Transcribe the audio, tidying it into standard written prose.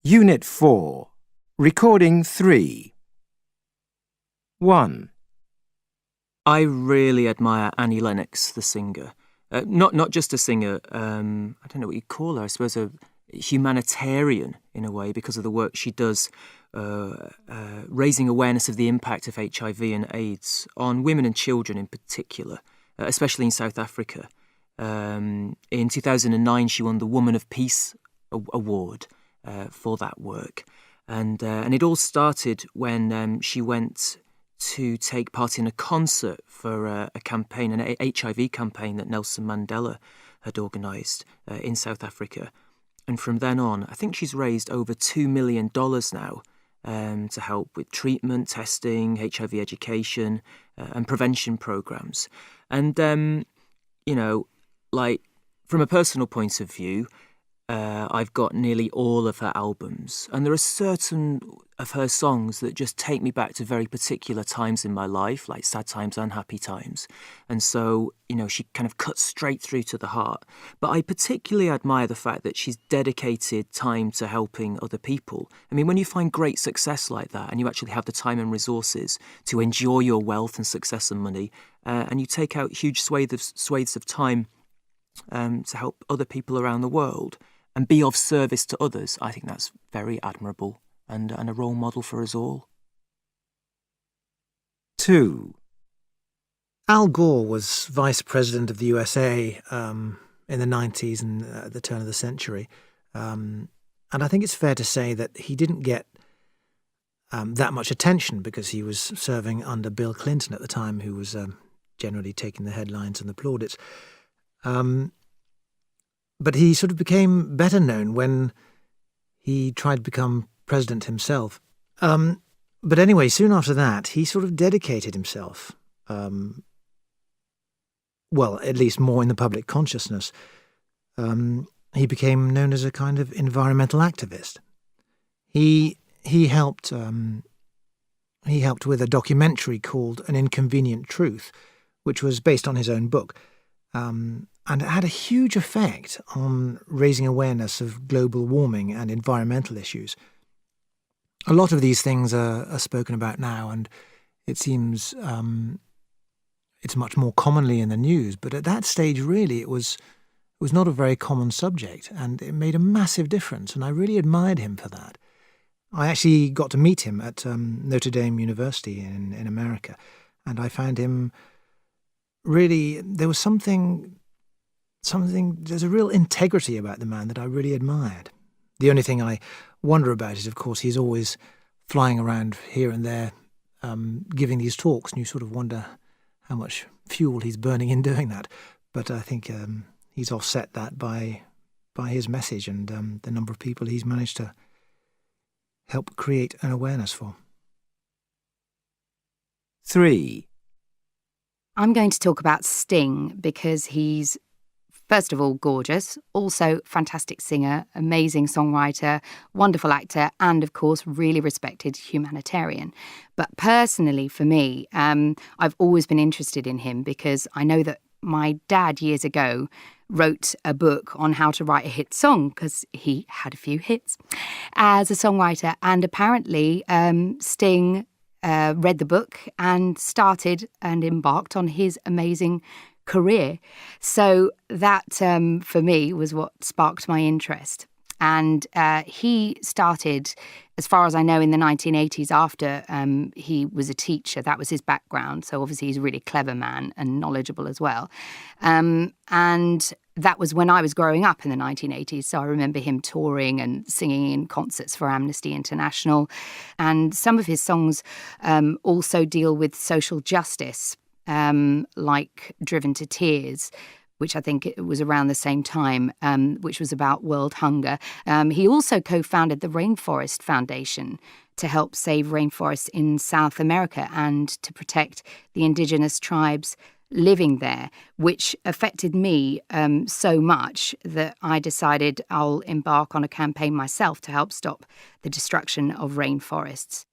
Unit 4. Recording 3. 1. I really admire Annie Lennox, the singer. Not just a singer, I don't know what you'd call her, I suppose a humanitarian in a way because of the work she does raising awareness of the impact of HIV and AIDS on women and children in particular, especially in South Africa. In 2009, she won the Woman of Peace Award for that work. And it all started when she went to take part in a concert for a campaign, an HIV campaign that Nelson Mandela had organised in South Africa. And from then on, I think she's raised over $2 million now to help with treatment, testing, HIV education and prevention programmes. And, from a personal point of view, I've got nearly all of her albums, and there are certain of her songs that just take me back to very particular times in my life, like sad times and happy times. And so, she kind of cuts straight through to the heart. But I particularly admire the fact that she's dedicated time to helping other people. I mean, when you find great success like that, and you actually have the time and resources to enjoy your wealth and success and money, and you take out huge swathes of time to help other people around the world, and be of service to others, I think that's very admirable and a role model for us all. 2. Al Gore was vice president of the USA in the 90s and at the turn of the century. And I think it's fair to say that he didn't get that much attention because he was serving under Bill Clinton at the time, who was generally taking the headlines and the plaudits. But he sort of became better known when he tried to become president himself. But anyway, soon after that, he sort of dedicated himself, at least more in the public consciousness. He became known as a kind of environmental activist. He helped with a documentary called An Inconvenient Truth, which was based on his own book. And it had a huge effect on raising awareness of global warming and environmental issues. A lot of these things are spoken about now, and it seems it's much more commonly in the news. But at that stage, really, it was not a very common subject, and it made a massive difference, and I really admired him for that. I actually got to meet him at Notre Dame University in America, and I found him really, there's a real integrity about the man that I really admired. The only thing I wonder about is, of course, he's always flying around here and there, giving these talks, and you sort of wonder how much fuel he's burning in doing that. But I think he's offset that by his message and the number of people he's managed to help create an awareness for. 3. I'm going to talk about Sting because he's, first of all, gorgeous, also fantastic singer, amazing songwriter, wonderful actor, and, of course, really respected humanitarian. But personally, for me, I've always been interested in him because I know that my dad years ago wrote a book on how to write a hit song because he had a few hits as a songwriter. And apparently Sting read the book and started and embarked on his amazing career. So that, for me, was what sparked my interest. And he started, as far as I know, in the 1980s after he was a teacher. That was his background. So obviously he's a really clever man and knowledgeable as well. And that was when I was growing up in the 1980s. So I remember him touring and singing in concerts for Amnesty International. And some of his songs also deal with social justice, like Driven to Tears, which I think it was around the same time, which was about world hunger. He also co-founded the Rainforest Foundation to help save rainforests in South America and to protect the indigenous tribes living there, which affected me so much that I decided I'll embark on a campaign myself to help stop the destruction of rainforests.